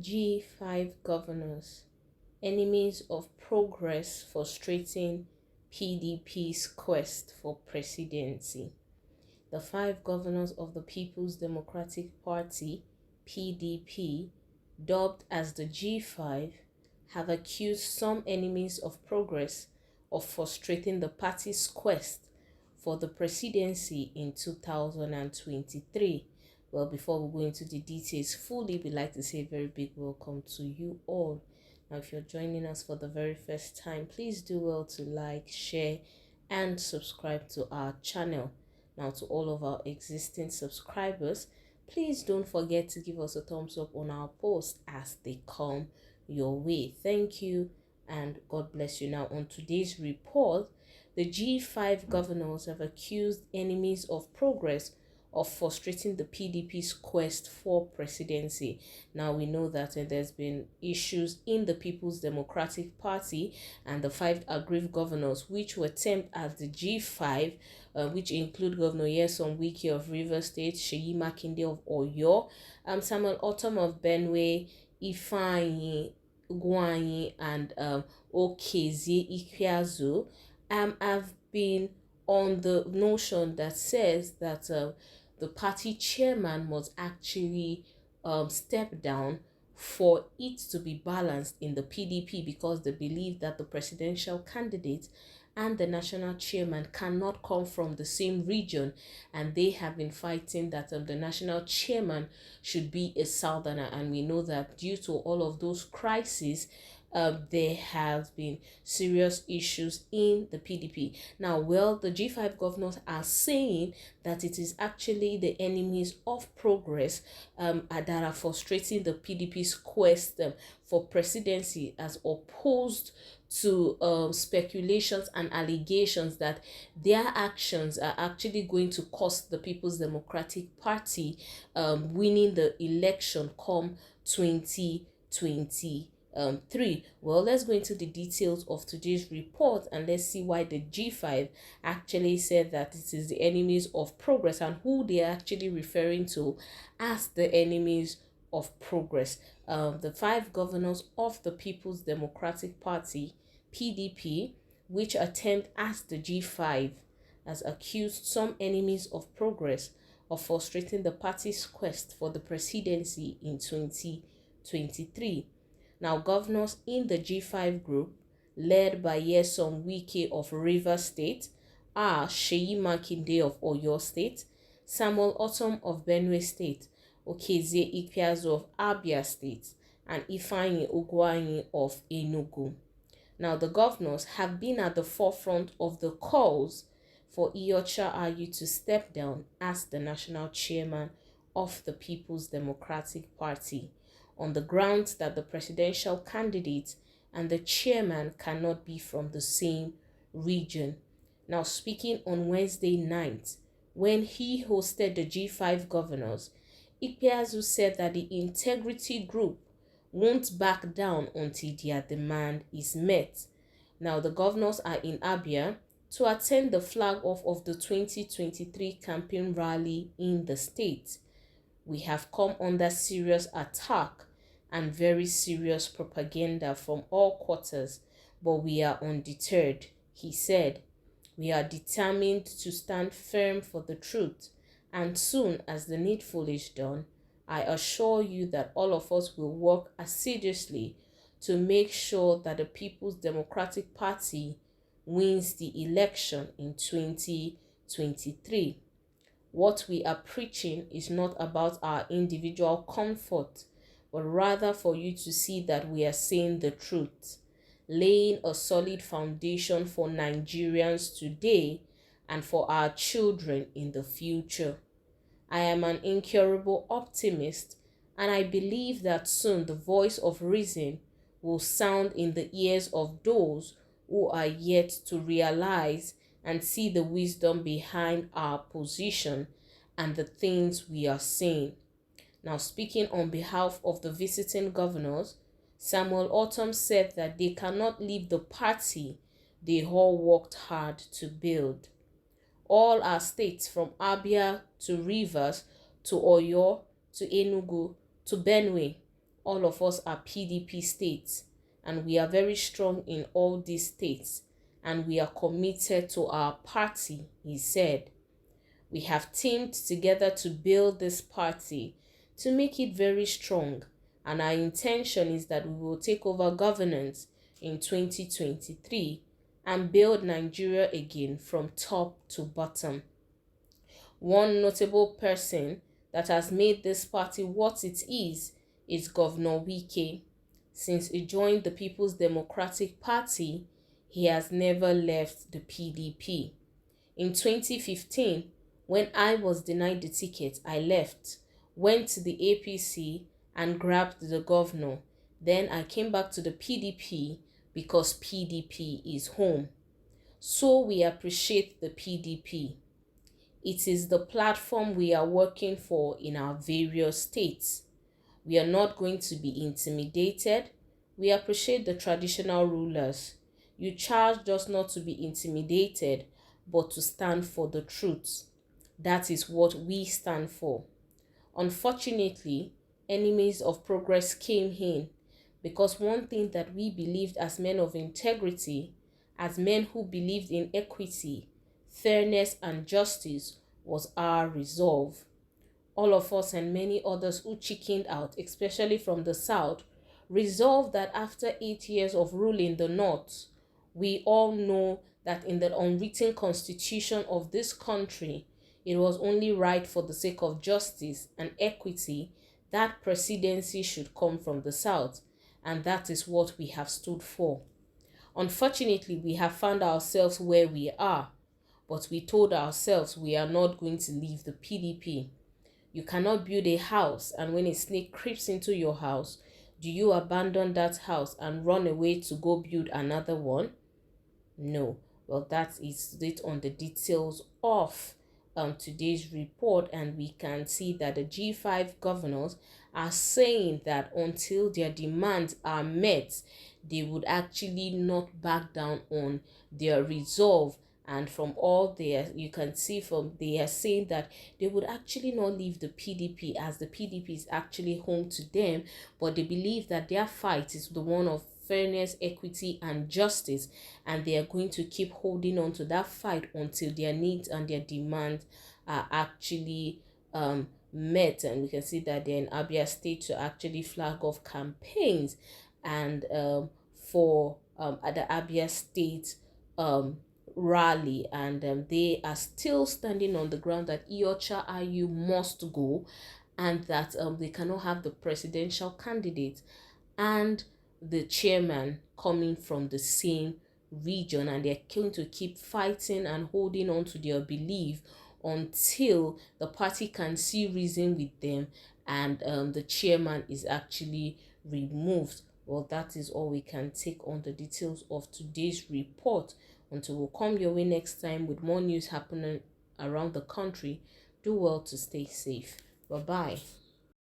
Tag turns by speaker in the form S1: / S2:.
S1: G5 governors, enemies of progress frustrating PDP's quest for presidency. The 5 governors of the People's Democratic Party, PDP, dubbed as the G5, have accused some enemies of progress of frustrating the party's quest for the presidency in 2023. Well, before we go into the details fully, we'd like to say a very big welcome to you all. Now, if you're joining us for the very first time, please do well to like, share, and subscribe to our channel. Now, to all of our existing subscribers, please don't forget to give us a thumbs up on our posts as they come your way. Thank you, and God bless you. Now, on today's report, the G5 governors have accused enemies of progress of frustrating the PDP's quest for presidency. Now, we know that there's been issues in the People's Democratic Party, and the 5 aggrieved governors, which were termed as the G5, which include Governor Nyesom Wike of Rivers State, Seyi Makinde of Oyo, Samuel Otom of Benue, Ifeanyi Ugwuanyi, and Okezie Ikpeazu, have been on the notion that says that the party chairman must actually step down for it to be balanced in the PDP, because they believe that the presidential candidate and the national chairman cannot come from the same region, and they have been fighting that the national chairman should be a southerner. And we know that due to all of those crises, there have been serious issues in the PDP. Now, well, the G5 governors are saying that it is actually the enemies of progress that are frustrating the PDP's quest for presidency, as opposed to speculations and allegations that their actions are actually going to cost the People's Democratic Party winning the election come 2023. Well, let's go into the details of today's report, and let's see why the G5 actually said that it is the enemies of progress, and who they are actually referring to as the enemies of progress. The 5 governors of the People's Democratic Party, PDP, which are termed as the G5, has accused some enemies of progress of frustrating the party's quest for the presidency in 2023. Now, governors in the G5 group, led by Nyesom Wike of Rivers State, are Seyi Makinde of Oyo State, Samuel Otom of Benue State, Okezie Ikpeazu of Abia State, and Ifeanyi Ugwuanyi of Enugu. Now, the governors have been at the forefront of the calls for Iyorchia Ayu to step down as the national chairman of the People's Democratic Party, on the grounds that the presidential candidate and the chairman cannot be from the same region. Now, speaking on Wednesday night, when he hosted the G5 governors, Ikpeazu said that the Integrity Group won't back down until their demand is met. Now, the governors are in Abia to attend the flag-off of the 2023 campaign rally in the state. We have come under serious attack and very serious propaganda from all quarters, but we are undeterred, he said. We are determined to stand firm for the truth, and soon as the needful is done, I assure you that all of us will work assiduously to make sure that the People's Democratic Party wins the election in 2023. What we are preaching is not about our individual comfort, but rather for you to see that we are saying the truth, laying a solid foundation for Nigerians today and for our children in the future. I am an incurable optimist, and I believe that soon the voice of reason will sound in the ears of those who are yet to realize and see the wisdom behind our position and the things we are saying. Now, speaking on behalf of the visiting governors, Samuel Otom said that they cannot leave the party they all worked hard to build. All our states, from Abia to Rivers to Oyo to Enugu to Benue, all of us are PDP states, and we are very strong in all these states, and we are committed to our party, he said. We have teamed together to build this party, to make it very strong, and our intention is that we will take over governance in 2023 and build Nigeria again from top to bottom. One notable person that has made this party what it is Governor Wike. Since he joined the People's Democratic Party, he has never left the PDP. In 2015, when I was denied the ticket, I left, went to the APC and grabbed the governor. Then I came back to the PDP because PDP is home. So we appreciate the PDP. It is the platform we are working for in our various states. We are not going to be intimidated. We appreciate the traditional rulers. You charged us not to be intimidated, but to stand for the truth. That is what we stand for. Unfortunately, enemies of progress came in, because one thing that we believed as men of integrity, as men who believed in equity, fairness, and justice was our resolve. All of us and many others who chickened out, especially from the South, resolved that after 8 years of ruling the North, we all know that in the unwritten constitution of this country, it was only right for the sake of justice and equity that presidency should come from the South, and that is what we have stood for. Unfortunately, we have found ourselves where we are, but we told ourselves we are not going to leave the PDP. You cannot build a house, and when a snake creeps into your house, do you abandon that house and run away to go build another one? No. Well, that is it on the details of today's report, and we can see that the G5 governors are saying that until their demands are met, they would actually not back down on their resolve. And from all there, you can see from they are saying that they would actually not leave the PDP, as the PDP is actually home to them, but they believe that their fight is the one of fairness, equity, and justice, and they are going to keep holding on to that fight until their needs and their demands are actually met. And we can see that they're in Abia State to actually flag off campaigns, and for at the Abia State rally, and they are still standing on the ground that Iocha Ayu must go, and that they cannot have the presidential candidate and the chairman coming from the same region, and they're going to keep fighting and holding on to their belief until the party can see reason with them and the chairman is actually removed. Well, that is all we can take on the details of today's report. Until we'll come your way next time with more news happening around the country, do well to stay safe. Bye-bye.